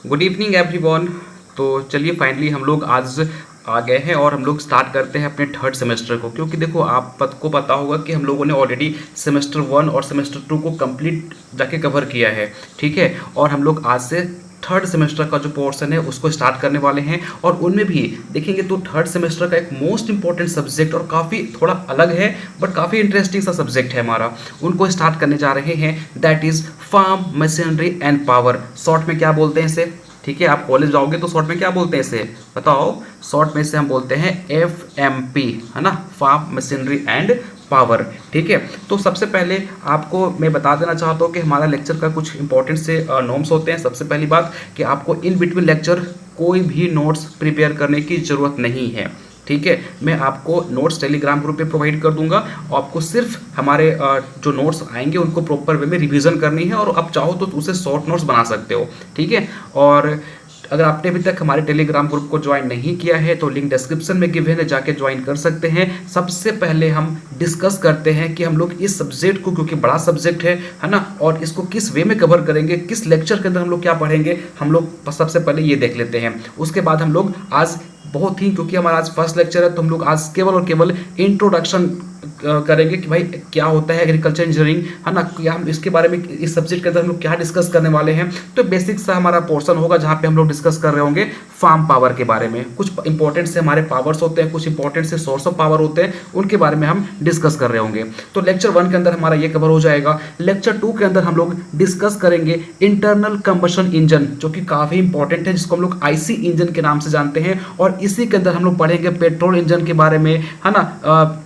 Good evening everyone. तो चलिए finally हम लोग आज आ गए हैं और हम लोग स्टार्ट करते हैं अपने थर्ड सेमेस्टर को। क्योंकि देखो आपको पता होगा कि हम लोगों ने ऑलरेडी सेमेस्टर 1 और सेमेस्टर 2 को कंप्लीट जाके कवर किया है, ठीक है। और हम लोग आज से थर्ड सेमेस्टर का जो पोर्शन है उसको स्टार्ट करने वाले हैं। और उनमें भी देखेंगे तो थर्ड सेमेस्टर का एक मोस्ट इंपॉर्टेंट सब्जेक्ट और काफ़ी थोड़ा अलग है बट काफ़ी इंटरेस्टिंग सा सब्जेक्ट है हमारा, उनको स्टार्ट करने जा रहे हैं। That is farm machinery and power. Short में क्या बोलते हैं इसे? ठीक है, आप कॉलेज जाओगे तो शॉर्ट में क्या बोलते हैं इसे बताओ? शॉर्ट में इसे हम बोलते हैं FMP, है ना, फार्म मशीनरी एंड पावर। ठीक है, तो सबसे पहले आपको मैं बता देना चाहता हूँ कि हमारा लेक्चर का कुछ इंपॉर्टेंट से नॉर्म्स होते हैं। सबसे पहली बात कि आपको इन बिटवीन लेक्चर कोई भी नोट्स प्रिपेयर करने की ज़रूरत नहीं है, ठीक है। मैं आपको नोट्स टेलीग्राम ग्रुप पे प्रोवाइड कर दूंगा और आपको सिर्फ हमारे जो नोट्स आएंगे उनको प्रॉपर वे में रिवीजन करनी है और आप चाहो तो उसे शॉर्ट नोट्स बना सकते हो, ठीक है। और अगर आपने अभी तक हमारे टेलीग्राम ग्रुप को ज्वाइन नहीं किया है तो लिंक डिस्क्रिप्शन में गिवन है, जाके ज्वाइन कर सकते हैं। सबसे पहले हम डिस्कस करते हैं कि हम लोग इस सब्जेक्ट को, क्योंकि बड़ा सब्जेक्ट है ना, और इसको किस वे में कवर करेंगे, किस लेक्चर के अंदर हम लोग क्या पढ़ेंगे, हम लोग सबसे पहले ये देख लेते हैं। उसके बाद हम लोग आज बहुत ही, क्योंकि हमारा आज फर्स्ट लेक्चर है तो हम लोग आज केवल और केवल इंट्रोडक्शन करेंगे कि भाई क्या होता है एग्रीकल्चर इंजीनियरिंग, है ना, क्या हम इसके बारे में इस सब्जेक्ट के अंदर हम लोग क्या डिस्कस करने वाले हैं। तो बेसिक सा हमारा पोर्शन होगा जहाँ पे हम लोग डिस्कस कर रहे होंगे फार्म पावर के बारे में। कुछ इंपॉर्टेंट से हमारे पावर्स होते हैं, कुछ इंपॉर्टेंट से सोर्स ऑफ पावर होते हैं, उनके बारे में हम डिस्कस कर रहे होंगे। तो लेक्चर 1 के अंदर हमारा ये कवर हो जाएगा। लेक्चर 2 के अंदर हम लोग डिस्कस करेंगे इंटरनल कंबशन इंजन, जो कि काफ़ी इंपॉर्टेंट है, जिसको हम लोग IC इंजन के नाम से जानते हैं। और इसी के अंदर हम लोग पढ़ेंगे पेट्रोल इंजन के बारे में, है ना,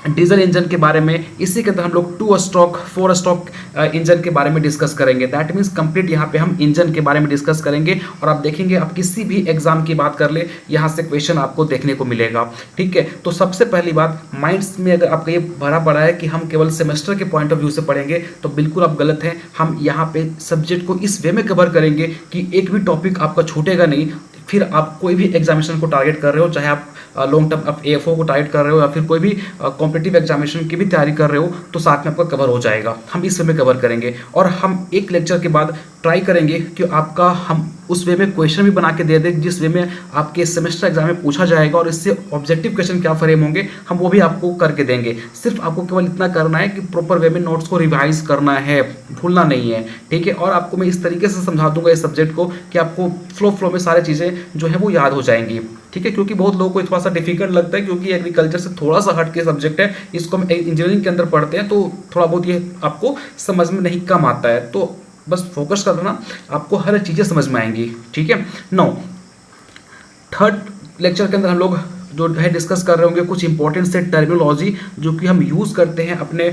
डीजल इंजन के बारे में। इसी के अंदर हम लोग 2 स्ट्रोक 4 स्ट्रोक इंजन के बारे में डिस्कस करेंगे। दैट मीन्स कंप्लीट यहाँ पे हम इंजन के बारे में डिस्कस करेंगे। और आप देखेंगे, आप किसी भी एग्जाम की बात कर ले, यहाँ से क्वेश्चन आपको देखने को मिलेगा, ठीक है। तो सबसे पहली बात, माइंड्स में अगर आपका ये भरा पड़ा है कि हम केवल सेमेस्टर के पॉइंट ऑफ व्यू से पढ़ेंगे तो बिल्कुल आप गलत हैं। हम यहाँ पे सब्जेक्ट को इस वे में कवर करेंगे कि एक भी टॉपिक आपका छूटेगा नहीं। फिर आप कोई भी एग्जामिनेशन को टारगेट कर रहे हो, चाहे आप लॉन्ग टर्म आप AFO को टारगेट कर रहे हो या फिर कोई भी कॉम्पिटिटिव एग्जामिनेशन की भी तैयारी कर रहे हो, तो साथ में आपका कवर हो जाएगा। हम इस वे में कवर करेंगे और हम एक लेक्चर के बाद ट्राई करेंगे कि आपका हम उस वे में क्वेश्चन भी बना के दे दें जिस वे में आपके सेमेस्टर एग्जाम में पूछा जाएगा, और इससे ऑब्जेक्टिव क्वेश्चन क्या फ्रेम होंगे हम वो भी आपको करके देंगे। सिर्फ आपको केवल इतना करना है कि प्रॉपर वे में नोट्स को रिवाइज करना है, भूलना नहीं है, ठीक है। और आपको मैं इस तरीके से समझा दूंगा इस सब्जेक्ट को कि आपको फ्लो में सारी चीज़ें जो है वो याद हो जाएंगी, ठीक है। क्योंकि बहुत लोगों को थोड़ा सा डिफिकल्ट लगता है, क्योंकि एग्रीकल्चर से थोड़ा सा हट के सब्जेक्ट है, इसको हम इंजीनियरिंग के अंदर पढ़ते हैं तो थोड़ा बहुत ये आपको समझ में नहीं कम आता है। तो बस फोकस कर देना, आपको हर चीज़ें समझ में आएंगी, ठीक है। नो, थर्ड लेक्चर के अंदर हम लोग जो है डिस्कस कर रहे होंगे कुछ इंपॉर्टेंट से टर्मिनोलॉजी जो कि हम यूज़ करते हैं अपने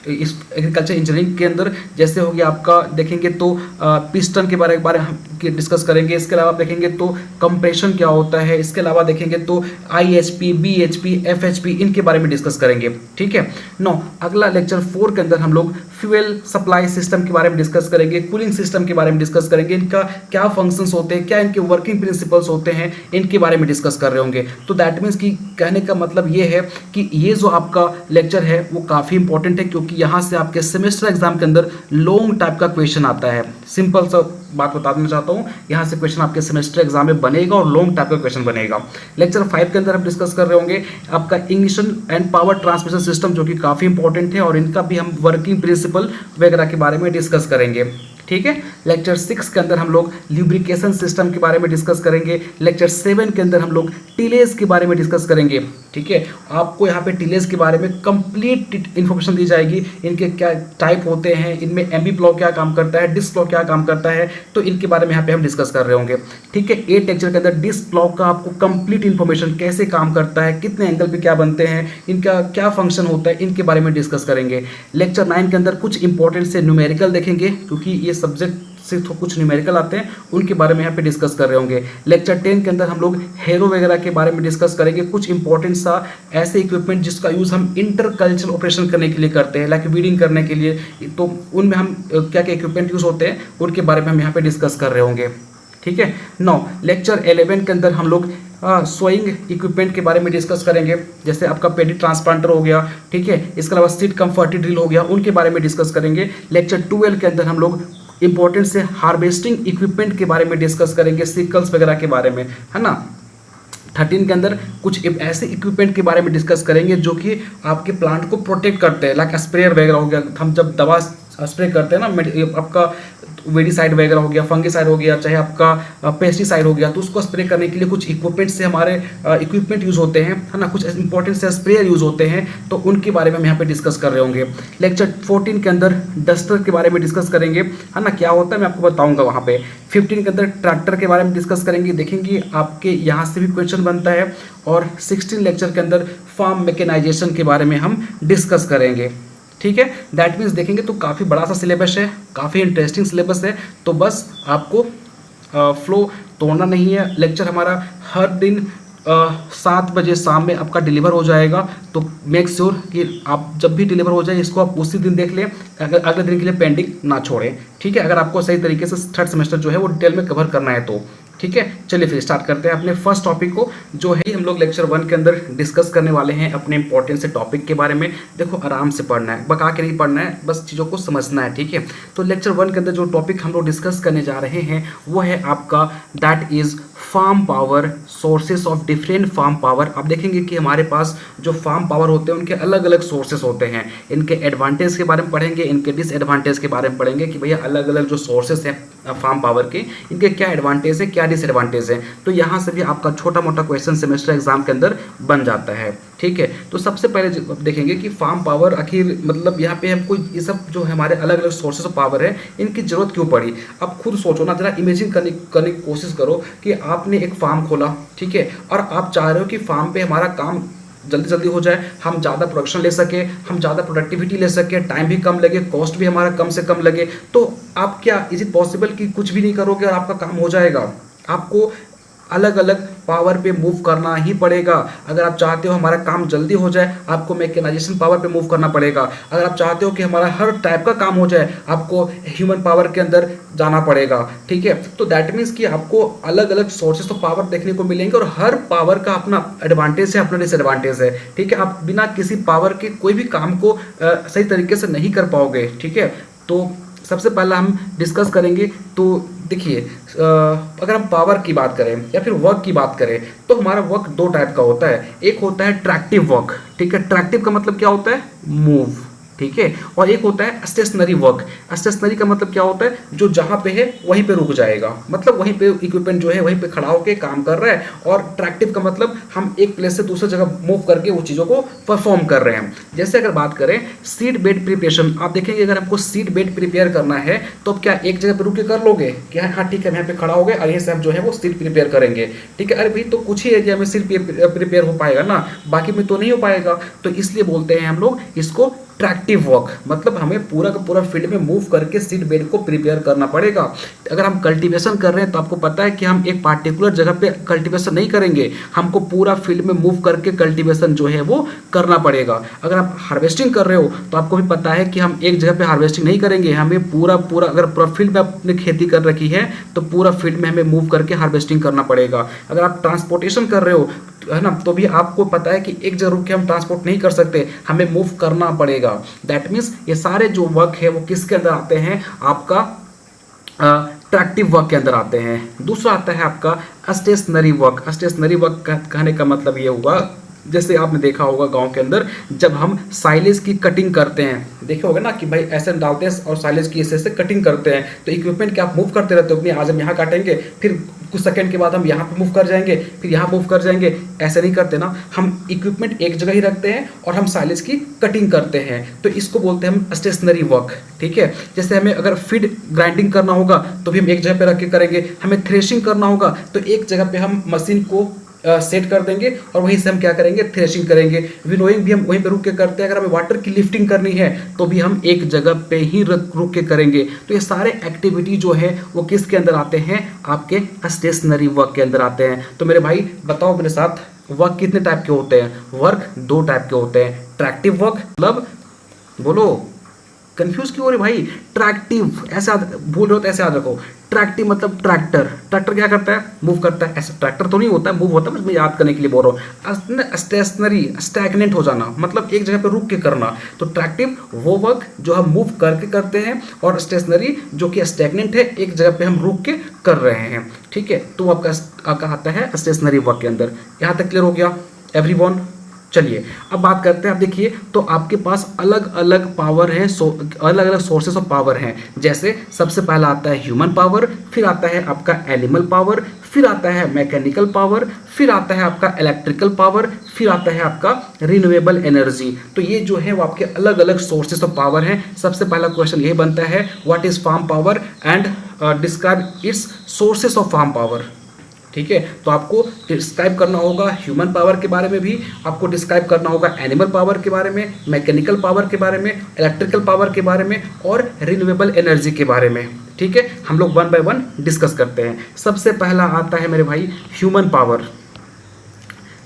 इस एग्रीकल्चर इंजीनियरिंग के अंदर। जैसे हो गया आपका, देखेंगे तो पिस्टन के बारे में हम डिस्कस करेंगे। इसके अलावा देखेंगे तो कंप्रेशन क्या होता है। इसके अलावा देखेंगे तो IHP, BHP, FHP, इनके बारे में डिस्कस करेंगे, ठीक है। नो, अगला लेक्चर 4 के अंदर हम लोग फ्यूल सप्लाई सिस्टम के बारे में डिस्कस करेंगे, कूलिंग सिस्टम के बारे में डिस्कस करेंगे, इनका क्या फंक्शंस होते हैं, क्या इनके वर्किंग प्रिंसिपल्स होते हैं, इनके बारे में डिस्कस कर रहे होंगे। तो दैट मीन्स कि कहने का मतलब ये है कि ये जो आपका लेक्चर है वो काफ़ी इंपॉर्टेंट है, क्योंकि यहाँ से आपके सेमेस्टर एग्जाम के अंदर लॉन्ग टाइप का क्वेश्चन आता है। सिंपल सा बात बता देना चाहता हूँ, यहाँ से क्वेश्चन आपके सेमेस्टर एग्जाम में बनेगा और लॉन्ग टाइप का क्वेश्चन बनेगा। लेक्चर 5 के अंदर हम डिस्कस कर रहे होंगे आपका ignition and power transmission system, जो कि काफ़ी इंपॉर्टेंट है, और इनका भी हम वर्किंग प्रिंसिपल वगैरह के बारे में डिस्कस करेंगे, ठीक है। लेक्चर 6 के अंदर हम लोग ल्यूब्रिकेशन सिस्टम के बारे में डिस्कस करेंगे। लेक्चर 7 के अंदर हम लोग टिलेज के बारे में डिस्कस करेंगे, ठीक है। आपको यहाँ पे टिलेज के बारे में कंप्लीट इन्फॉर्मेशन दी जाएगी, इनके क्या टाइप होते हैं, इनमें एमबी प्लॉ क्या काम करता है, डिस्क प्लॉ क्या काम करता है, तो इनके बारे में यहाँ पे हम डिस्कस कर रहे होंगे, ठीक है। 8 लेक्चर के अंदर डिस्क प्लॉ का आपको कंप्लीट इन्फॉर्मेशन, कैसे काम करता है, कितने एंगल पे क्या बनते हैं, इनका क्या फंक्शन होता है, इनके बारे में डिस्कस करेंगे। लेक्चर 9 के अंदर कुछ इंपॉर्टेंट से न्यूमेरिकल देखेंगे, क्योंकि ये सब्जेक्ट से तो कुछ न्यूमेरिकल आते हैं, उनके बारे में यहाँ पे डिस्कस कर रहे होंगे। लेक्चर 10 के अंदर हम लोग हेरो वगैरह के बारे में डिस्कस करेंगे, कुछ इंपॉर्टेंट सा ऐसे इक्विपमेंट जिसका यूज़ हम इंटर कल्चरल ऑपरेशन करने के लिए करते हैं, लाइक वीडिंग करने के लिए, तो उनमें हम क्या क्या इक्विपमेंट यूज़ होते हैं उनके बारे में हम यहाँ पे डिस्कस कर रहे होंगे, ठीक है। नो, लेक्चर 11 के अंदर हम लोग सोइंग इक्विपमेंट के बारे में डिस्कस करेंगे, जैसे आपका पेडी ट्रांसप्लांटर हो गया, ठीक है। इसके अलावा सीड कंफर्टी ड्रिल हो गया, उनके बारे में डिस्कस करेंगे। लेक्चर 12 के अंदर हम लोग इंपॉर्टेंस है, हार्वेस्टिंग इक्विपमेंट के बारे में डिस्कस करेंगे, सिकल्स वगैरह के बारे में, है ना। 13 के अंदर कुछ ऐसे इक्विपमेंट के बारे में डिस्कस करेंगे जो कि आपके प्लांट को प्रोटेक्ट करते हैं, लाइक स्प्रेयर वगैरह हो गया, हम जब दवा स्प्रे करते हैं ना, आपका वेडिसाइड वगैरह हो गया, फंगिसाइड हो गया, चाहे आपका पेस्टिसाइड हो गया, तो उसको स्प्रे करने के लिए कुछ इक्विपमेंट से हमारे इक्विपमेंट यूज़ होते हैं, है ना, कुछ इंपॉर्टेंट से स्प्रेयर यूज़ होते हैं, तो उनके बारे में हम यहाँ पे डिस्कस कर रहे होंगे। लेक्चर 14 के अंदर डस्टर के बारे में डिस्कस करेंगे, है ना, क्या होता है मैं आपको बताऊँगा वहाँ पे। 15 के अंदर ट्रैक्टर के बारे में डिस्कस करेंगे, देखेंगे आपके यहाँ से भी क्वेश्चन बनता है। और 16 लेक्चर के अंदर फार्म मैकेनाइजेशन के बारे में हम डिस्कस करेंगे, ठीक है। दैट मीन्स देखेंगे तो काफ़ी बड़ा सा सिलेबस है, काफ़ी इंटरेस्टिंग सिलेबस है, तो बस आपको फ्लो तोड़ना नहीं है। लेक्चर हमारा हर दिन 7 बजे शाम में आपका डिलीवर हो जाएगा, तो मेक श्योर कि आप जब भी डिलीवर हो जाए इसको आप उसी दिन देख लें, अगर अगले दिन के लिए पेंडिंग ना छोड़ें, ठीक है। अगर आपको सही तरीके से थर्ड सेमेस्टर जो है वो डिटेल में कवर करना है तो, ठीक है। चलिए फिर स्टार्ट करते हैं अपने फर्स्ट टॉपिक को, जो है हम लोग लेक्चर 1 के अंदर डिस्कस करने वाले हैं अपने इंपॉर्टेंट से टॉपिक के बारे में। देखो आराम से पढ़ना है, बका के नहीं पढ़ना है, बस चीज़ों को समझना है, ठीक है। तो लेक्चर 1 के अंदर जो टॉपिक हम लोग डिस्कस करने जा रहे हैं वो है आपका that is farm power, sources of different farm power. आप देखेंगे कि हमारे पास जो फार्म पावर होते हैं उनके अलग अलग सोर्सेस होते हैं, इनके एडवांटेज के बारे में पढ़ेंगे, इनके डिसएडवांटेज के बारे में पढ़ेंगे कि भैया अलग अलग जो सोर्सेस हैं फार्म पावर के, इनके क्या एडवांटेज है, क्या डिसएडवांटेज है। तो यहाँ से भी आपका छोटा मोटा क्वेश्चन सेमेस्टर एग्जाम के अंदर बन जाता है, ठीक है। तो सबसे पहले देखेंगे कि फार्म पावर आखिर मतलब यहाँ पे हमको ये सब जो है हमारे अलग अलग सोर्सेस ऑफ पावर है, इनकी जरूरत क्यों पड़ी। आप खुद सोचो ना, जरा इमेजिन करने की कोशिश करो कि आपने एक फार्म खोला, ठीक है, और आप चाह रहे हो कि फार्म पे हमारा काम जल्दी जल्दी हो जाए, हम ज़्यादा प्रोडक्शन ले सके, हम ज़्यादा प्रोडक्टिविटी ले सके, टाइम भी कम लगे, कॉस्ट भी हमारा कम से कम लगे। तो आप क्या इज इट पॉसिबल कि कुछ भी नहीं करोगे और आपका काम हो जाएगा। आपको अलग अलग पावर पे मूव करना ही पड़ेगा। अगर आप चाहते हो हमारा काम जल्दी हो जाए, आपको मैकेनाइजेशन पावर पे मूव करना पड़ेगा। अगर आप चाहते हो कि हमारा हर टाइप का काम हो जाए, आपको ह्यूमन पावर के अंदर जाना पड़ेगा, ठीक है। तो दैट मीन्स कि आपको अलग अलग सोर्सेस ऑफ पावर देखने को मिलेंगे और हर पावर का अपना एडवांटेज है, अपना डिसएडवांटेज है, ठीक है। आप बिना किसी पावर के कोई भी काम को सही तरीके से नहीं कर पाओगे, ठीक है। तो सबसे पहला हम डिस्कस करेंगे, तो देखिए अगर हम पावर की बात करें या फिर वर्क की बात करें तो हमारा वर्क 2 टाइप का होता है। एक होता है ट्रैक्टिव वर्क, ठीक है। ट्रैक्टिव का मतलब क्या होता है, मूव, ठीक है। और एक होता है स्टेशनरी वर्क। स्टेशनरी का मतलब क्या होता है, जो जहाँ पे है वहीं पे रुक जाएगा, मतलब वहीं पे इक्विपमेंट जो है वहीं पे खड़ा होकर काम कर रहा है। और ट्रैक्टिव का मतलब हम एक प्लेस से दूसरी जगह मूव करके वो चीज़ों को परफॉर्म कर रहे हैं। जैसे अगर बात करें सीड बेड प्रिपरेशन, आप देखेंगे अगर हमको सीड बेड प्रिपेयर करना है तो आप क्या एक जगह पर रुक के कर लोगे कि हाँ ठीक है हम यहाँ पे खड़ा हो गए और यहीं से हम जो है वो सीड प्रिपेयर करेंगे, ठीक है। अरे भाई तो कुछ ही एरिया में सीड प्रिपेयर हो पाएगा ना, बाकी में तो नहीं हो पाएगा। तो इसलिए बोलते हैं हम लोग इसको ट्रैक्टिव वर्क, मतलब हमें पूरा का पूरा फील्ड में मूव करके सीड बेड को प्रिपेयर करना पड़ेगा। अगर हम कल्टीवेशन कर रहे हैं तो आपको पता है कि हम एक पार्टिकुलर जगह पे कल्टीवेशन नहीं करेंगे, हमको पूरा फील्ड में मूव करके कल्टीवेशन जो है वो करना पड़ेगा। अगर आप हार्वेस्टिंग कर रहे हो तो आपको भी पता है कि हम एक जगह पे हार्वेस्टिंग नहीं करेंगे, हमें पूरा अगर पूरा फील्ड में आपने खेती कर रखी है तो पूरा फील्ड में हमें मूव करके हार्वेस्टिंग करना पड़ेगा। अगर आप ट्रांसपोर्टेशन कर रहे हो है ना, तो भी आपको पता है कि एक जगह रुक के हम ट्रांसपोर्ट नहीं कर सकते, हमें मूव करना पड़ेगा। दैट मीन्स ये सारे जो वर्क है वो किसके अंदर आते हैं, आपका ट्रैक्टिव वर्क के अंदर आते हैं। दूसरा आता है आपका स्टेशनरी वर्क। स्टेशनरी वर्क कहने का मतलब ये हुआ, जैसे आपने देखा होगा गांव के अंदर जब हम साइलेज की कटिंग करते हैं, देखे होगा ना कि भाई ऐसे डालते हैं और साइलेज की ऐसे कटिंग करते हैं, तो इक्विपमेंट क्या आप मूव करते रहते हो अपनी, आज हम यहाँ काटेंगे फिर कुछ सेकंड के बाद हम यहाँ पे मूव कर जाएंगे फिर यहाँ मूव कर जाएंगे, ऐसे नहीं करते ना। हम इक्विपमेंट एक जगह ही रखते हैं और हम साइलेज की कटिंग करते हैं, तो इसको बोलते हैं हम स्टेशनरी वर्क, ठीक है। जैसे हमें अगर फीड ग्राइंडिंग करना होगा तो भी हम एक जगह पे रख के करेंगे, हमें थ्रेशिंग करना होगा तो एक जगह पे हम मशीन को सेट कर देंगे और वहीं से हम क्या करेंगे, थ्रेशिंग करेंगे। विनोइंग भी हम वहीं पे रुक के करते हैं। अगर हमें वाटर की लिफ्टिंग करनी है तो भी हम एक जगह पे ही रुक के करेंगे। तो ये सारे एक्टिविटी जो है वो किसके अंदर आते हैं, आपके स्टेशनरी वर्क के अंदर आते हैं। तो मेरे भाई बताओ मेरे साथ, वर्क कितने टाइप के होते हैं, वर्क 2 टाइप के होते हैं। ट्रैक्टिव वर्क मतलब बोलो कंफ्यूज क्यों हो रहे भाई? ट्रैक्टिव ऐसे भूल रहे हो तो ऐसे याद रखो, ट्रैक्टिव मतलब ट्रैक्टर। ट्रैक्टर क्या करता है? मूव करता है। ऐसा ट्रैक्टर तो नहीं होता है, मूव होता है, बस मैं याद करने के लिए बोल रहा हूँ। स्टेशनरी, स्टैगनेंट हो जाना, मतलब एक जगह पे रुक के करना। तो ट्रैक्टिव वो वर्क जो हम मूव करके करते हैं, और स्टेशनरी जो कि स्टैगनेंट है, एक जगह पे हम रुक के कर रहे हैं। ठीक है, तो आपका आता है स्टेशनरी वर्क के अंदर। यहाँ तक क्लियर हो गया एवरीवन? चलिए अब बात करते हैं। आप देखिए तो आपके पास अलग अलग पावर है, अलग अलग सोर्सेस ऑफ पावर हैं। जैसे सबसे पहला आता है ह्यूमन पावर, फिर आता है आपका एनिमल पावर, फिर आता है मैकेनिकल पावर, फिर आता है आपका इलेक्ट्रिकल पावर, फिर आता है आपका रिन्यूएबल एनर्जी। तो ये जो है वो आपके अलग अलग सोर्सेस ऑफ पावर हैं। सबसे पहला क्वेश्चन यही बनता है, what is farm power and describe its sources of farm power. ठीक है, तो आपको डिस्क्राइब करना होगा ह्यूमन पावर के बारे में भी, आपको डिस्क्राइब करना होगा एनिमल पावर के बारे में, मैकेनिकल पावर के बारे में, इलेक्ट्रिकल पावर के बारे में, और रिन्यूएबल एनर्जी के बारे में। ठीक है, हम लोग वन बाय वन डिस्कस करते हैं। सबसे पहला आता है मेरे भाई ह्यूमन पावर।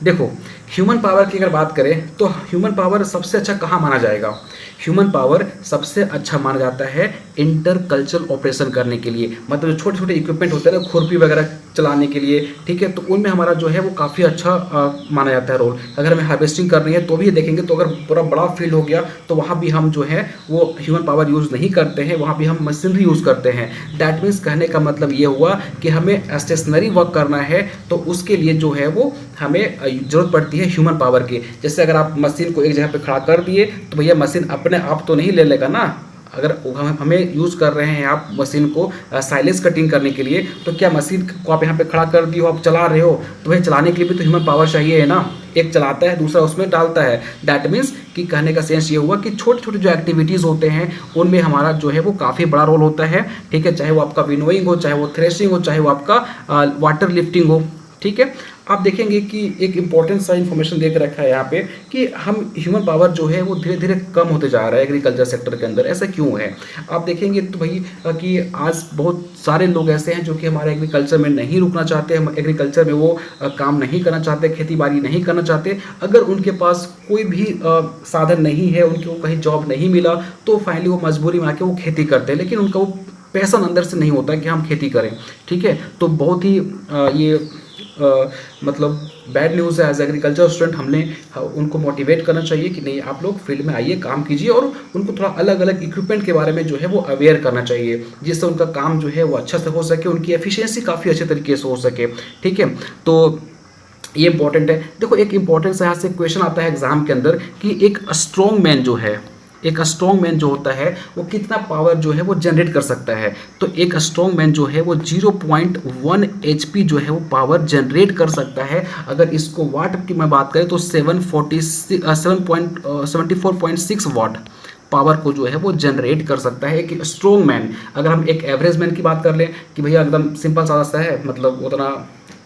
देखो ह्यूमन पावर की अगर बात करें तो ह्यूमन पावर सबसे अच्छा कहाँ माना जाएगा? ह्यूमन पावर सबसे अच्छा माना जाता है इंटर कल्चरल ऑपरेशन करने के लिए, मतलब जो छोटे छोटे इक्विपमेंट होते हैं ना, खुरपी वगैरह चलाने के लिए। ठीक है, तो उनमें हमारा जो है वो काफ़ी अच्छा माना जाता है रोल। अगर हमें हार्वेस्टिंग करनी है तो भी देखेंगे, तो अगर पूरा बड़ा फील्ड हो गया तो वहाँ भी हम जो है वो ह्यूमन पावर यूज़ नहीं करते हैं, वहाँ भी हम मशीनरी यूज़ करते हैं। दैट मीन्स कहने का मतलब ये हुआ कि हमें स्टेशनरी वर्क करना है तो उसके लिए जो है वो हमें ज़रूरत पड़ती है ह्यूमन पावर की। जैसे अगर आप मशीन को एक जगह पे खड़ा कर दिए तो भैया मशीन अपने आप तो नहीं ले लेगा ना। अगर हमें यूज़ कर रहे हैं आप मशीन को साइलेंस कटिंग करने के लिए, तो क्या मशीन को आप यहाँ पे खड़ा कर दी हो, आप चला रहे हो, तो भाई चलाने के लिए भी तो ह्यूमन पावर चाहिए है ना। एक चलाता है, दूसरा उसमें डालता है। दैट मीन्स कि कहने का सेंस ये हुआ कि छोटे छोटे जो एक्टिविटीज़ होते हैं उनमें हमारा जो है वो काफ़ी बड़ा रोल होता है। ठीक है, चाहे वो आपका विनोइंग हो, चाहे वो थ्रेशिंग हो, चाहे वो आपका वाटर लिफ्टिंग हो। ठीक है, आप देखेंगे कि एक इंपॉर्टेंट सा इन्फॉर्मेशन देख रखा है यहाँ पे कि हम ह्यूमन पावर जो है वो धीरे धीरे कम होते जा रहा है एग्रीकल्चर सेक्टर के अंदर। ऐसा क्यों है? आप देखेंगे तो भाई कि आज बहुत सारे लोग ऐसे हैं जो कि हमारे एग्रीकल्चर में नहीं रुकना चाहते, हम एग्रीकल्चर में वो काम नहीं करना चाहते, खेती बाड़ी नहीं करना चाहते। अगर उनके पास कोई भी साधन नहीं है, उनको कहीं जॉब नहीं मिला, तो फाइनली वो मजबूरी में आके वो खेती करते हैं, लेकिन उनका वो पैशन अंदर से नहीं होता है कि हम खेती करें। ठीक है, तो बहुत ही ये मतलब बैड न्यूज़ है। एज एग्रीकल्चर स्टूडेंट हमने उनको मोटिवेट करना चाहिए कि नहीं, आप लोग फील्ड में आइए, काम कीजिए, और उनको थोड़ा अलग अलग इक्विपमेंट के बारे में जो है वो अवेयर करना चाहिए, जिससे उनका काम जो है वो अच्छा से हो सके, उनकी एफिशिएंसी काफ़ी अच्छे तरीके से हो सके। ठीक है, तो ये इंपॉर्टेंट है। देखो एक इंपॉर्टेंट सा यहाँ से क्वेश्चन आता है एग्जाम के अंदर कि एक स्ट्रॉन्ग मैन जो है, एक स्ट्रॉन्ग मैन जो होता है वो कितना पावर जो है वो जनरेट कर सकता है? तो एक स्ट्रॉन्ग मैन जो है वो 0.1 HP जो है वो पावर जनरेट कर सकता है। अगर इसको वाट की मैं बात करें तो 774.6 वाट पावर को जो है वो जनरेट कर सकता है एक स्ट्रॉन्ग मैन। अगर हम एक एवरेज मैन की बात कर लें कि भैया एकदम सिंपल सादा सा है, मतलब उतना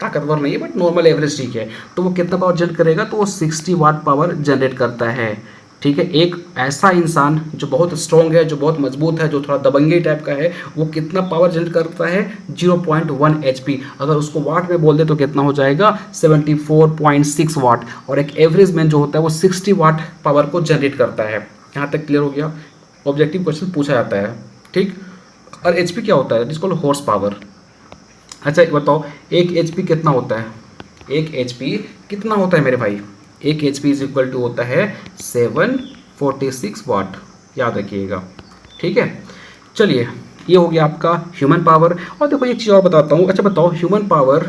ताकतवर नहीं है बट नॉर्मल एवरेज ठीक है, तो वो कितना पावर जनरेट करेगा? तो वो 60 वाट पावर जनरेट करता है। ठीक है, एक ऐसा इंसान जो बहुत स्ट्रॉन्ग है, जो बहुत मजबूत है, जो थोड़ा दबंगी टाइप का है, वो कितना पावर जनरेट करता है? 0.1 HP। अगर उसको वाट में बोल दे तो कितना हो जाएगा? 74.6 वाट। और एक एवरेज मैन जो होता है वो 60 वाट पावर को जनरेट करता है। यहाँ तक क्लियर हो गया? ऑब्जेक्टिव क्वेश्चन पूछा जाता है। ठीक, और HP क्या होता है? इसको हॉर्स पावर। अच्छा बताओ, एक HP कितना होता है? एक HP कितना होता है मेरे भाई? एक HP इज इक्वल टू होता है 746 वाट, याद रखिएगा। ठीक है, चलिए ये हो गया आपका ह्यूमन पावर। और देखो एक चीज़ और बताता हूँ। अच्छा बताओ, ह्यूमन पावर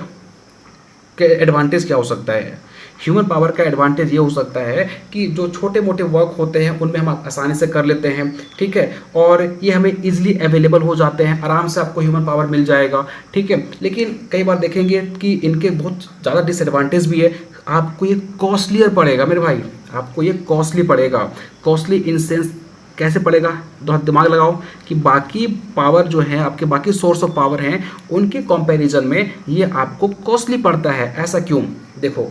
के एडवांटेज क्या हो सकता है? ह्यूमन पावर का एडवांटेज ये हो सकता है कि जो छोटे मोटे वर्क होते हैं उनमें हम आसानी से कर लेते हैं। ठीक है, और ये हमें इजीली अवेलेबल हो जाते हैं, आराम से आपको ह्यूमन पावर मिल जाएगा। ठीक है, लेकिन कई बार देखेंगे कि इनके बहुत ज़्यादा डिसएडवांटेज भी है। आपको ये कॉस्टलियर पड़ेगा मेरे भाई, आपको ये कॉस्टली पड़ेगा। कॉस्टली इन सेंस कैसे पड़ेगा? तो दिमाग लगाओ कि बाकी पावर जो है, आपके बाकी सोर्स ऑफ पावर हैं, उनके कंपैरिजन में ये आपको कॉस्टली पड़ता है। ऐसा क्यों? देखो,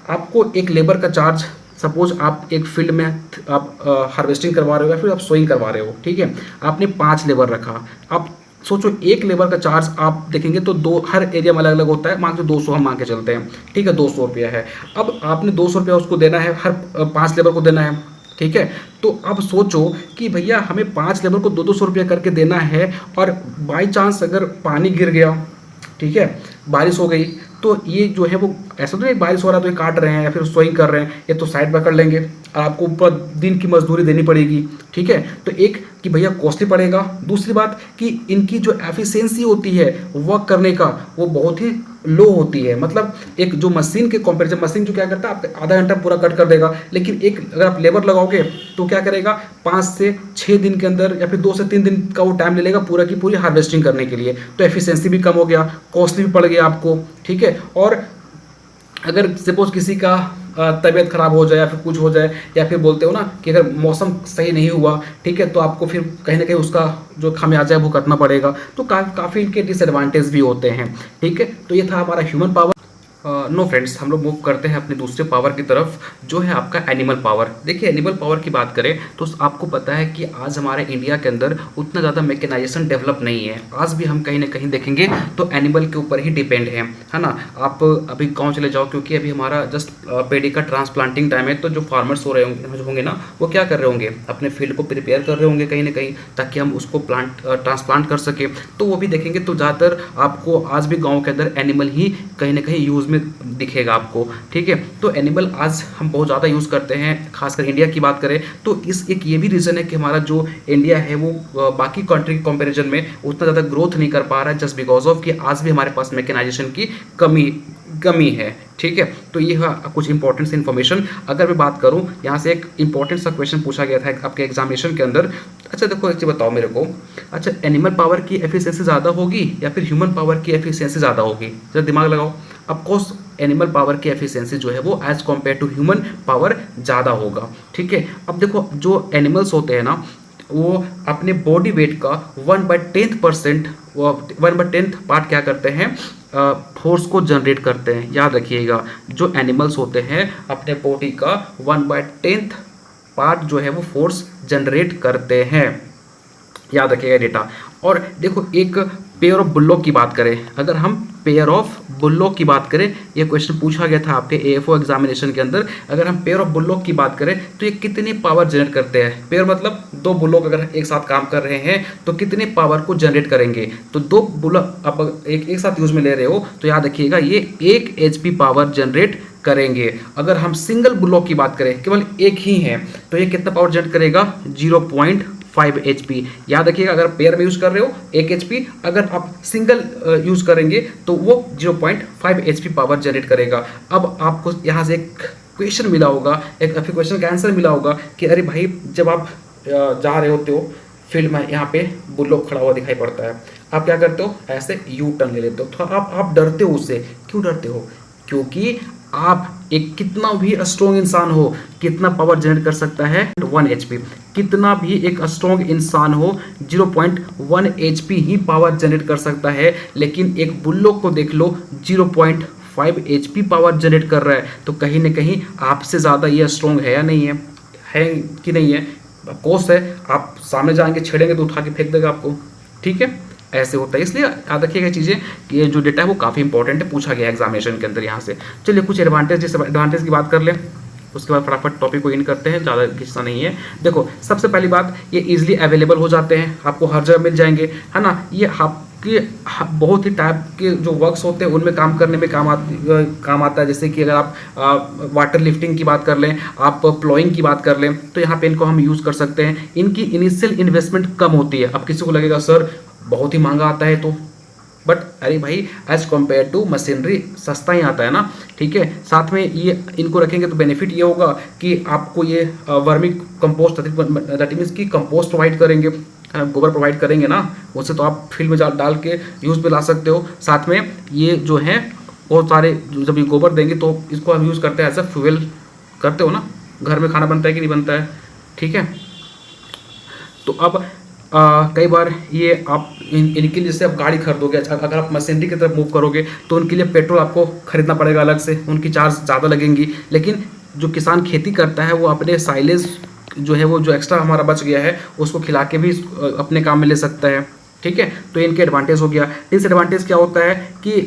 आपको एक लेबर का चार्ज, सपोज आप एक फील्ड में आप हार्वेस्टिंग करवा रहे हो या फिर आप सोइंग करवा रहे हो। ठीक है, आपने 5 लेबर रखा। आप सोचो एक लेबर का चार्ज आप देखेंगे तो दो, हर एरिया में अलग अलग होता है। मान के 200 हम मान के चलते हैं। ठीक है, 200 रुपया है। अब आपने 200 रुपया उसको देना है, हर 5 लेबर को देना है। ठीक है। तो अब सोचो कि भैया हमें 5 लेबर को 200 रुपया करके देना है, और बाई चांस अगर पानी गिर गया, ठीक है, बारिश हो गई, तो ये जो है वो ऐसा तो नहीं बारिश हो रहा है तो ये काट रहे हैं या फिर सोइंग कर रहे हैं, ये तो साइड पर कर लेंगे और आपको ऊपर दिन की मजदूरी देनी पड़ेगी। ठीक है, तो एक कि भैया कॉस्टली पड़ेगा, दूसरी बात कि इनकी जो एफिशिएंसी होती है वर्क करने का वो बहुत ही लो होती है। मतलब एक जो मशीन के कंपेरिजन, मशीन जो क्या करता है आपका आधा घंटा पूरा कट कर देगा, लेकिन एक अगर आप लेबर लगाओगे तो क्या करेगा 5 से 6 दिन के अंदर या फिर 2 से 3 दिन का वो टाइम ले लेगा पूरा की पूरी हार्वेस्टिंग करने के लिए। तो एफिशिएंसी भी कम हो गया, कॉस्टली भी पड़ गया आपको। ठीक है, और अगर सपोज किसी का तबीयत खराब हो जाए या फिर कुछ हो जाए, या फिर बोलते हो ना कि अगर मौसम सही नहीं हुआ, ठीक है, तो आपको फिर कहीं ना कहीं उसका जो खामियाजा है भुगतना पड़ेगा। तो काफ़ी इनके डिसएडवांटेज भी होते हैं। ठीक है, तो ये था हमारा ह्यूमन पावर। नो फ्रेंड्स, हम लोग मूव करते हैं अपने दूसरे पावर की तरफ, जो है आपका एनिमल पावर। देखिए एनिमल पावर की बात करें तो आपको पता है कि आज हमारे इंडिया के अंदर उतना ज़्यादा मैकेनाइजेशन डेवलप नहीं है। आज भी हम कहीं ना कहीं देखेंगे तो एनिमल के ऊपर ही डिपेंड है ना। आप अभी गांव चले जाओ, क्योंकि अभी हमारा जस्ट पेड़ी का ट्रांसप्लांटिंग टाइम है, तो जो फार्मर्स हो रहे होंगे ना, वो क्या कर रहे होंगे, अपने फील्ड को प्रिपेयर कर रहे होंगे कहीं ना कहीं, ताकि हम उसको ट्रांसप्लांट कर सके। तो वो भी देखेंगे तो ज़्यादातर आपको आज भी गाँव के अंदर एनिमल ही कहीं ना कहीं यूज़ में दिखेगा आपको। ठीक है, तो एनिमल आज हम बहुत ज़्यादा यूज़ करते हैं, खासकर इंडिया की बात करें तो इस एक ये भी रीज़न है कि हमारा जो इंडिया है वो बाकी कंट्री के कंपैरिजन में उतना ज़्यादा ग्रोथ नहीं कर पा रहा है, जस्ट बिकॉज ऑफ कि आज भी हमारे पास मैकेनाइजेशन की कमी है। ठीक है, तो ये कुछ इंपॉर्टेंट इन्फॉर्मेशन। अगर मैं बात करूं, यहाँ से एक इंपॉर्टेंट सा क्वेश्चन पूछा गया था आपके एग्जामिनेशन के अंदर। अच्छा देखो, एक चीज़ बताओ मेरे को, अच्छा एनिमल पावर की एफिशिएंसी ज़्यादा होगी या फिर ह्यूमन पावर की एफिशिएंसी ज़्यादा होगी? जरा दिमाग लगाओ। ऑफकोर्स एनिमल पावर की एफिशिएंसी जो है वो as compare to human power ज़्यादा होगा। ठीक है, अब देखो जो एनिमल्स होते हैं ना, वो अपने बॉडी वेट का 1/10 पार्ट क्या करते हैं, फोर्स को जनरेट करते हैं। याद रखिएगा, जो एनिमल्स होते हैं अपने बॉडी का 1/10 पार्ट जो है वो फोर्स जनरेट करते हैं। याद रखिएगा डेटा। और देखो एक पेयर ऑफ बुल्लोक की बात करें, अगर हम पेयर ऑफ बुल्लोक की बात करें, ये क्वेश्चन पूछा गया था आपके एएफओ एग्जामिनेशन के अंदर। अगर हम पेयर ऑफ बुल्लोक की बात करें तो ये कितनी पावर जनरेट करते हैं? पेयर मतलब 2 बुल्लोक अगर एक साथ काम कर रहे हैं तो कितने पावर को जनरेट करेंगे? तो 2 बुल्लोक आप एक साथ यूज में ले रहे हो तो याद रखिएगा ये 1 HP पावर जनरेट करेंगे। अगर हम सिंगल बुल्लोक की बात करें, केवल एक ही है, तो ये कितना पावर जनरेट करेगा? 0.5 HP। याद रखिएगा, अगर पेयर में यूज कर रहे हो 1 HP, अगर आप सिंगल यूज करेंगे तो वो 0.5 HP पावर जनरेट करेगा। अब आपको यहाँ से एक क्वेश्चन मिला होगा, एक क्वेश्चन का आंसर मिला होगा कि अरे भाई जब आप जा रहे होते हो फील्ड में, यहाँ पे बुल्लोक खड़ा हुआ दिखाई पड़ता है, आप क्या करते हो? ऐसे यू टर्न ले लेते हो। तो आप डरते हो उससे। क्यों डरते हो? क्योंकि आप एक कितना भी स्ट्रॉन्ग इंसान हो, कितना पावर जनरेट कर सकता है? 1 HP। कितना भी एक स्ट्रॉन्ग इंसान हो 0.1 HP ही पावर जनरेट कर सकता है, लेकिन एक बुल्लोक को देख लो 0.5 HP पावर जनरेट कर रहा है। तो कहीं ना कहीं आपसे ज़्यादा ये स्ट्रॉन्ग है या नहीं है? है कि नहीं है? ऑफकोर्स है। आप सामने जाएंगे, छेड़ेंगे तो उठा के फेंक देगा आपको। ठीक है, ऐसे होता है। इसलिए याद रखिएगा चीज़ें कि ये जो डेटा है वो काफ़ी इंपॉर्टेंट है, पूछा गया एग्जामिनेशन के अंदर यहाँ से। चलिए कुछ एडवांटेज की बात कर लें, उसके बाद फटाफट टॉपिक को इन करते हैं, ज़्यादा किस्सा नहीं है। देखो सबसे पहली बात, ये इजीली अवेलेबल हो जाते हैं, आपको हर जगह मिल जाएंगे, है ना। ये आपके बहुत ही टाइप के जो वर्क्स होते हैं उनमें काम करने में काम आता है। जैसे कि अगर आप वाटर लिफ्टिंग की बात कर लें, आप प्लॉइंग की बात कर लें, तो यहाँ पे इनको हम यूज़ कर सकते हैं। इनकी इनिशियल इन्वेस्टमेंट कम होती है। अब किसी को लगेगा सर बहुत ही महंगा आता है, तो बट अरे भाई एज कम्पेयर टू मशीनरी सस्ता ही आता है ना। ठीक है, साथ में ये इनको रखेंगे तो बेनिफिट ये होगा कि आपको ये वर्मी कंपोस्ट, दैट मीन्स की कंपोस्ट प्रोवाइड करेंगे, गोबर प्रोवाइड करेंगे ना, उससे तो आप फील्ड में डाल के यूज़ पे ला सकते हो। साथ में ये जो है बहुत सारे जब ये गोबर देंगे तो इसको हम यूज़ करते हैं एज अ फ्यूल, करते हो ना, घर में खाना बनता है कि नहीं बनता है। ठीक है, तो अब कई बार ये आप इनके लिए जैसे आप गाड़ी खरीदोगे, अच्छा अगर आप मशीनरी की तरफ मूव करोगे तो उनके लिए पेट्रोल आपको खरीदना पड़ेगा अलग से, उनकी चार्ज ज़्यादा लगेंगी। लेकिन जो किसान खेती करता है वो अपने साइलेज जो है वो जो एक्स्ट्रा हमारा बच गया है उसको खिला के भी अपने काम में ले सकता है। ठीक है, तो इनके एडवांटेज हो गया। डिसएडवांटेज क्या होता है कि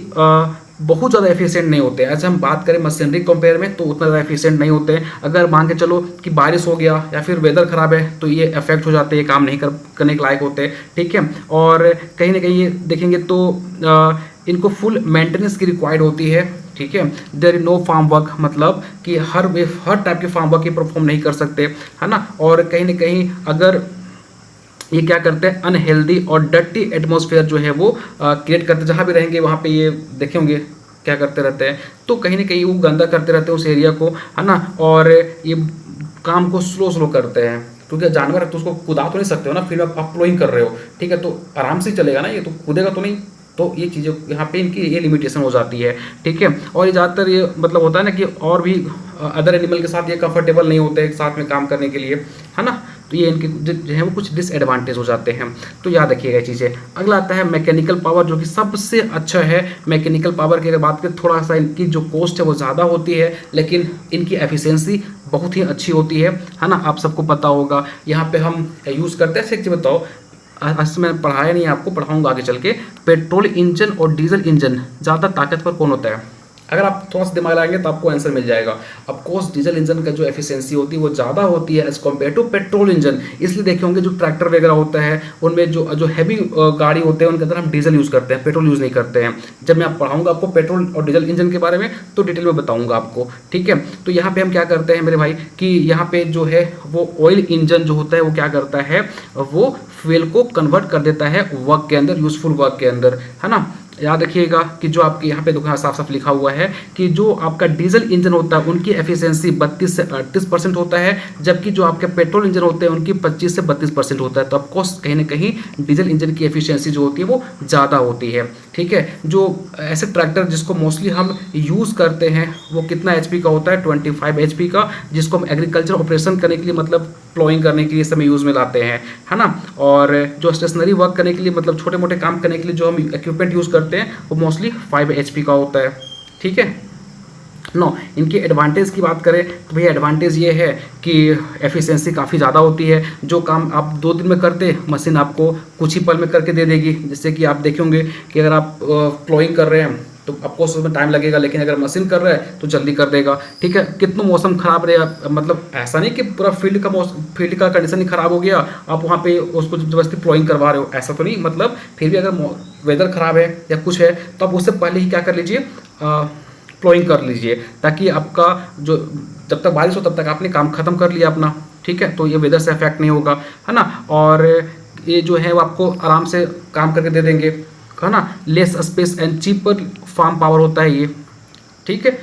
बहुत ज़्यादा एफिशिएंट नहीं होते हैं। ऐसे हम बात करें मशीनरी कंपेयर में तो उतना ज़्यादा एफिशिएंट नहीं होते हैं। अगर मान के चलो कि बारिश हो गया या फिर वेदर ख़राब है तो ये अफेक्ट हो जाते हैं, काम नहीं करने के लायक होते हैं, ठीक है। और कहीं ना कहीं ये देखेंगे तो इनको फुल मेंटेनेंस की रिक्वायर्ड होती है, ठीक है। There is no farm work, मतलब कि हर टाइप के फार्म वर्क ये परफॉर्म नहीं कर सकते, है ना। और कहीं ना कहीं अगर ये क्या करते हैं, अनहेल्दी और डर्टी एटमॉस्फेयर जो है वो क्रिएट करते हैं। जहाँ भी रहेंगे वहाँ पे ये देखे होंगे क्या करते रहते हैं, तो कहीं ना कहीं वो गंदा करते रहते हैं उस एरिया को, है ना। और ये काम को स्लो करते हैं, क्योंकि जानवर है तो उसको कूदा तो नहीं सकते हो ना, फिर आप प्लोइंग कर रहे हो, ठीक है, तो आराम से चलेगा ना, ये तो कूदेगा तो नहीं। तो ये चीज़ें यहाँ पे इनकी ये लिमिटेशन हो जाती है, ठीक है। और ये ज़्यादातर ये मतलब होता है ना कि और भी अदर एनिमल के साथ ये कंफर्टेबल नहीं होते एक साथ में काम करने के लिए, है ना। तो ये इनके जो है वो कुछ डिसएडवांटेज हो जाते हैं, तो याद रखिएगा ये चीज़ें। अगला आता है मैकेनिकल पावर, जो कि सबसे अच्छा है। मैकेनिकल पावर की अगर बात करें, थोड़ा सा इनकी जो कॉस्ट है वो ज़्यादा होती है, लेकिन इनकी एफिशिएंसी बहुत ही अच्छी होती है ना। आप सबको पता होगा यहाँ पे हम यूज़ करते हैं। एक चीज़ बताओ, आज मैंने पढ़ाया नहीं, आपको पढ़ाऊंगा आगे चल के। पेट्रोल इंजन और डीजल इंजन ज़्यादा ताकतवर कौन होता है? अगर आप थोड़ा सा दिमाग लगाएंगे तो आपको आंसर मिल जाएगा। ऑफ कोर्स डीजल इंजन का जो एफिशिएंसी होती है वो ज़्यादा होती है as compare to petrol engine. इसलिए देखे होंगे जो ट्रैक्टर वगैरह होता है उनमें जो हैवी गाड़ी होते हैं उनके अंदर हम डीजल यूज़ करते हैं, पेट्रोल यूज़ नहीं करते हैं। जब मैं आप पढ़ाऊंगा आपको पेट्रोल और डीजल इंजन के बारे में तो डिटेल में बताऊंगा आपको, ठीक है। तो यहाँ पे हम क्या करते हैं मेरे भाई कि यहाँ पे जो है वो ऑयल इंजन जो होता है वो क्या करता है, वो फ्यूल को कन्वर्ट कर देता है वर्क के अंदर, यूजफुल वर्क के अंदर, है ना। याद रखिएगा कि जो आपके यहाँ पे दुकान साफ साफ लिखा हुआ है कि जो आपका डीजल इंजन होता है उनकी एफिशिएंसी 32 से 38% होता है, जबकि जो आपके पेट्रोल इंजन होते हैं उनकी 25 से 32% होता है। तो ऑफकोर्स कहीं ना कहीं डीजल इंजन की एफिशिएंसी जो होती है वो ज़्यादा होती है, ठीक है। जो ऐसे ट्रैक्टर जिसको मोस्टली हम यूज़ करते हैं वो कितना HP का होता है, 25 HP का, जिसको हम एग्रीकल्चर ऑपरेशन करने के लिए मतलब प्लॉइंग करने के लिए समय यूज़ में लाते हैं, है ना। और जो स्टेशनरी वर्क करने के लिए मतलब छोटे मोटे काम करने के लिए जो हम इक्विपमेंट यूज़ करते हैं वो मोस्टली 5 HP का होता है, ठीक है। नो, इनके एडवांटेज की बात करें तो भैया एडवांटेज ये है कि एफिशिएंसी काफ़ी ज़्यादा होती है। जो काम आप 2 दिन में करते मशीन आपको कुछ ही पल में करके दे देगी। जैसे कि आप देखे होंगे कि अगर आप प्लॉइंग कर रहे हैं तो आपको उसमें टाइम लगेगा, लेकिन अगर मशीन कर रहा है तो जल्दी कर देगा, ठीक है। कितना मौसम खराब रहे, मतलब ऐसा नहीं कि पूरा फील्ड का कंडीशन ही खराब हो गया आप वहाँ पे उसको जबरदस्ती प्लॉइंग करवा रहे हो, ऐसा तो नहीं। मतलब फिर भी अगर वेदर खराब है या कुछ है तो आप उससे पहले ही क्या कर लीजिए, प्लॉइंग कर लीजिए, ताकि आपका जो जब तक बारिश हो तब तक आपने काम खत्म कर लिया अपना, ठीक है। तो ये वेदर से अफेक्ट नहीं होगा, है ना। और ये जो है वो आपको आराम से काम करके दे देंगे, है ना। Less space and cheaper farm power होता है ये, ठीक है।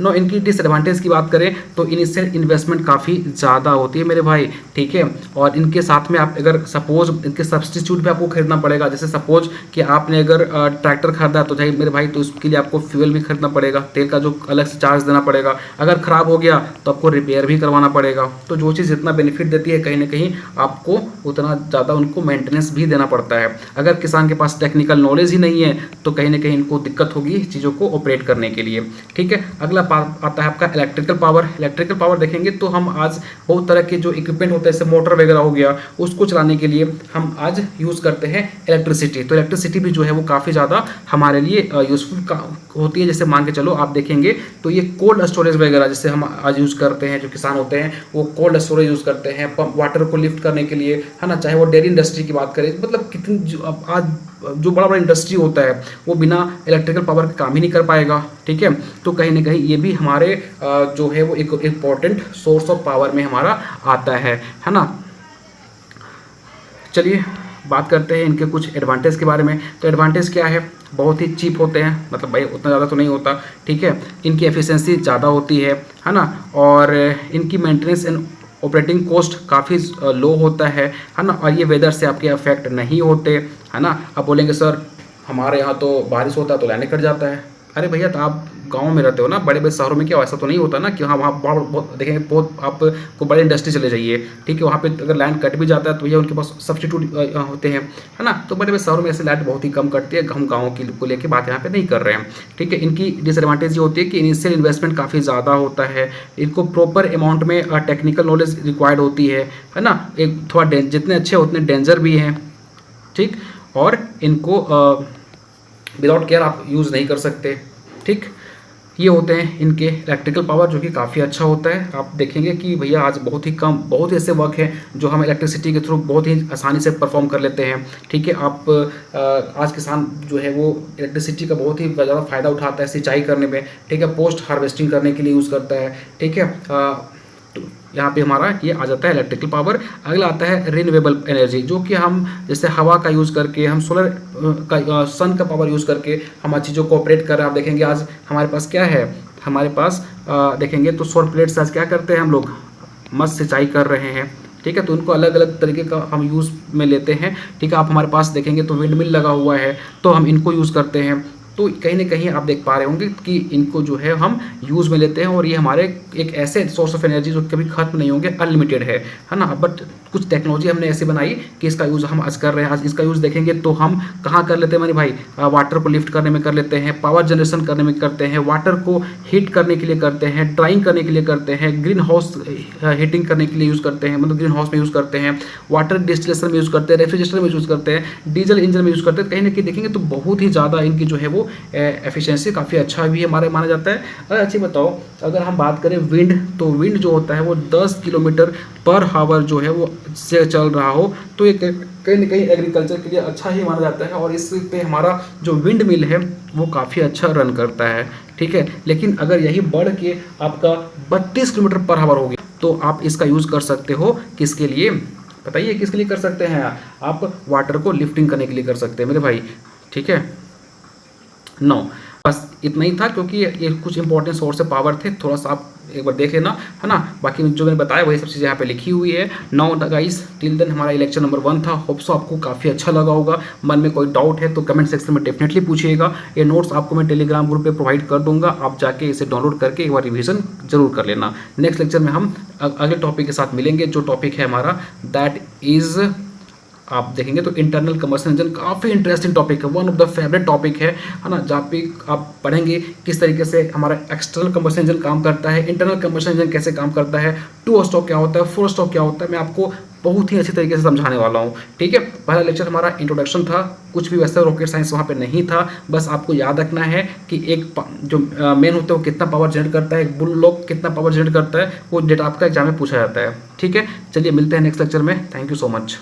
नो, इनकी डिसएडवांटेज की बात करें तो इनिशियल इन्वेस्टमेंट काफ़ी ज़्यादा होती है मेरे भाई, ठीक है। और इनके साथ में आप अगर सपोज इनके सब्सटीट्यूट भी आपको खरीदना पड़ेगा। जैसे सपोज कि आपने अगर ट्रैक्टर खरीदा तो भाई मेरे भाई तो उसके लिए आपको फ्यूल भी खरीदना पड़ेगा, तेल का जो अलग से चार्ज देना पड़ेगा। अगर ख़राब हो गया तो आपको रिपेयर भी करवाना पड़ेगा। तो जो चीज़ जितना बेनिफिट देती है कहीं ना कहीं आपको उतना ज़्यादा उनको मेंटेनेंस भी देना पड़ता है। अगर किसान के पास टेक्निकल नॉलेज ही नहीं है तो कहीं ना कहीं इनको दिक्कत होगी चीज़ों को ऑपरेट करने के लिए, ठीक है। अगला आता है आपका इलेक्ट्रिकल पावर। इलेक्ट्रिकल पावर देखेंगे तो हम आज बहुत तरह के जो इक्विपमेंट होते हैं जैसे मोटर वगैरह हो गया, उसको चलाने के लिए हम आज यूज़ करते हैं इलेक्ट्रिसिटी। तो इलेक्ट्रिसिटी भी जो है वो काफ़ी ज़्यादा हमारे लिए यूज़फुल होती है। जैसे मान के चलो आप देखेंगे तो ये कोल्ड स्टोरेज वगैरह जैसे हम आज यूज़ करते हैं, जो किसान होते हैं वो कोल्ड स्टोरेज यूज़ करते हैं पंप वाटर को लिफ्ट करने के लिए, है ना। चाहे वो डेयरी इंडस्ट्री की बात करें, मतलब कितनी आज जो बड़ा बड़ा इंडस्ट्री होता है वो बिना इलेक्ट्रिकल पावर के काम ही नहीं कर पाएगा, ठीक है। तो कहीं ना कहीं ये भी हमारे जो है वो एक इम्पोर्टेंट सोर्स ऑफ पावर में हमारा आता है ना। चलिए बात करते हैं इनके कुछ एडवांटेज के बारे में। तो एडवांटेज क्या है, बहुत ही चीप होते हैं, मतलब भाई उतना ज़्यादा तो नहीं होता, ठीक है। इनकी एफिशिएंसी ज़्यादा होती है ना। और इनकी मेंटेनेंस एंड ऑपरेटिंग कॉस्ट काफ़ी लो होता है ना। और ये वेदर से आपके अफेक्ट नहीं होते, है ना। आप बोलेंगे सर हमारे यहाँ तो बारिश होता है तो लाइन कट जाता है। अरे भैया तो आप गांव में रहते हो ना, बड़े बड़े शहरों में क्या ऐसा तो नहीं होता ना कि हाँ वहाँ बहुत देखेंगे बहुत आपको बड़े इंडस्ट्री चले जाइए, ठीक है। वहाँ पे अगर लाइन कट भी जाता है तो भैया उनके पास सब्स्टिट्यूट होते हैं, है ना। तो बड़े बड़े शहरों में ऐसे लाइट बहुत ही कम कटती है। हम गाँव की को लेकर बात यहाँ पे नहीं कर रहे हैं, ठीक है। इनकी डिसएडवांटेज ये होती है कि इनिशियल इन्वेस्टमेंट काफ़ी ज़्यादा होता है। इनको प्रॉपर अमाउंट में टेक्निकल नॉलेज रिक्वायर्ड होती है ना। एक थोड़ा जितने अच्छे उतने डेंजर भी हैं, ठीक। और इनको विदाउट केयर आप यूज़ नहीं कर सकते। ठीक, ये होते हैं इनके इलेक्ट्रिकल पावर, जो कि काफ़ी अच्छा होता है। आप देखेंगे कि भैया आज बहुत ही कम, बहुत ही ऐसे वर्क हैं जो हम इलेक्ट्रिसिटी के थ्रू बहुत ही आसानी से परफॉर्म कर लेते हैं। ठीक है, आप आज किसान जो है वो इलेक्ट्रिसिटी का बहुत ही ज़्यादा फायदा उठाता है सिंचाई करने में। ठीक है, पोस्ट हार्वेस्टिंग करने के लिए यूज़ करता है। ठीक है, तो यहाँ पे हमारा ये आ जाता है इलेक्ट्रिकल पावर। अगला आता है रिन्यूएबल एनर्जी, जो कि हम जैसे हवा का यूज़ करके, हम सोलर का, सन का पावर यूज़ करके हम आज चीज़ों को ऑपरेट कर रहे हैं। आप देखेंगे आज हमारे पास क्या है, हमारे पास देखेंगे तो सौर प्लेट से आज क्या करते हैं हम लोग, मस्त सिंचाई कर रहे हैं। ठीक है, तो उनको अलग अलग तरीके का हम यूज़ में लेते हैं। ठीक है, आप हमारे पास देखेंगे तो विंड मिल लगा हुआ है, तो हम इनको यूज़ करते हैं। तो कहीं ना कहीं आप देख पा रहे होंगे कि इनको जो है हम यूज़ में लेते हैं, और ये हमारे एक ऐसे सोर्स ऑफ एनर्जी जो कभी खत्म नहीं होंगे, अनलिमिटेड है ना। बट कुछ टेक्नोलॉजी हमने ऐसी बनाई कि इसका यूज़ हम आज कर रहे हैं। आज इसका यूज़ देखेंगे तो हम कहाँ कर लेते हैं मेरे भाई, वाटर को लिफ्ट करने में कर लेते हैं, पावर जनरेशन करने में करते हैं, वाटर को हीट करने के लिए करते हैं, ड्राइंग करने के लिए करते हैं, ग्रीन हाउस हीटिंग करने के लिए यूज़ करते हैं, मतलब ग्रीन हाउस में यूज़ करते हैं, वाटर डिस्टिलेशन में यूज़ करते हैं, रेफ्रिजरेटर में यूज़ करते हैं, डीजल इंजन में यूज़ करते हैं। कहीं ना कहीं देखेंगे तो बहुत ही ज़्यादा इनकी जो है वो एफिशिएंसी काफ़ी अच्छा भी हमारे माना जाता है। अगर अच्छी बताओ, अगर हम बात करें विंड, तो विंड जो होता है वो 10 किलोमीटर पर हावर जो है वो से चल रहा हो, तो ये कहीं ना कहीं एग्रीकल्चर के लिए अच्छा ही माना जाता है, और इस पे हमारा जो विंड मिल है वो काफ़ी अच्छा रन करता है। ठीक है, लेकिन अगर यही बढ़ के आपका 32 किलोमीटर पर हावर हो गया, तो आप इसका यूज़ कर सकते हो किसके लिए, बताइए किसके लिए कर सकते हैं आप, वाटर को लिफ्टिंग करने के लिए कर सकते हैं मेरे भाई। ठीक है, नो, बस इतना ही था, क्योंकि ये कुछ इंपॉर्टेंट सोर्स से पावर थे, थोड़ा सा आप एक बार देख लेना, है ना। बाकी जो मैंने बताया वही सब चीज़ें यहाँ पे लिखी हुई है। नाउ गाइस, टिल देन हमारा लेक्चर नंबर 1 था। होप सो आपको काफ़ी अच्छा लगा होगा। मन में कोई डाउट है तो कमेंट सेक्शन में डेफिनेटली पूछिएगा। ये नोट्स आपको मैं टेलीग्राम ग्रुप पे प्रोवाइड कर दूंगा, आप जाके इसे डाउनलोड करके एक बार रिविजन जरूर कर लेना। नेक्स्ट लेक्चर में हम अगले टॉपिक के साथ मिलेंगे, जो टॉपिक है हमारा दैट इज़, आप देखेंगे तो इंटरनल कंबशन इंजन। काफ़ी इंटरेस्टिंग टॉपिक है, one of the favourite topic है ना। जहाँ पे आप पढ़ेंगे किस तरीके से हमारा एक्सटर्नल कंबशन इंजन काम करता है, इंटरनल कंबशन इंजन कैसे काम करता है, 2 स्ट्रोक क्या होता है, 4 स्ट्रोक क्या होता है, मैं आपको बहुत ही अच्छी तरीके से समझाने वाला हूँ। ठीक है, पहला लेक्चर हमारा इंट्रोडक्शन था, कुछ भी वैसे रॉकेट साइंस वहाँ पे नहीं था। बस आपको याद रखना है कि एक जो मेन होता है वो कितना पावर जनरेट करता है, एक बुल लॉक कितना पावर जनरेट करता है, वो डेटा आपका एग्जाम में पूछा जाता है। ठीक है, चलिए मिलते हैं नेक्स्ट लेक्चर में। Thank you so much.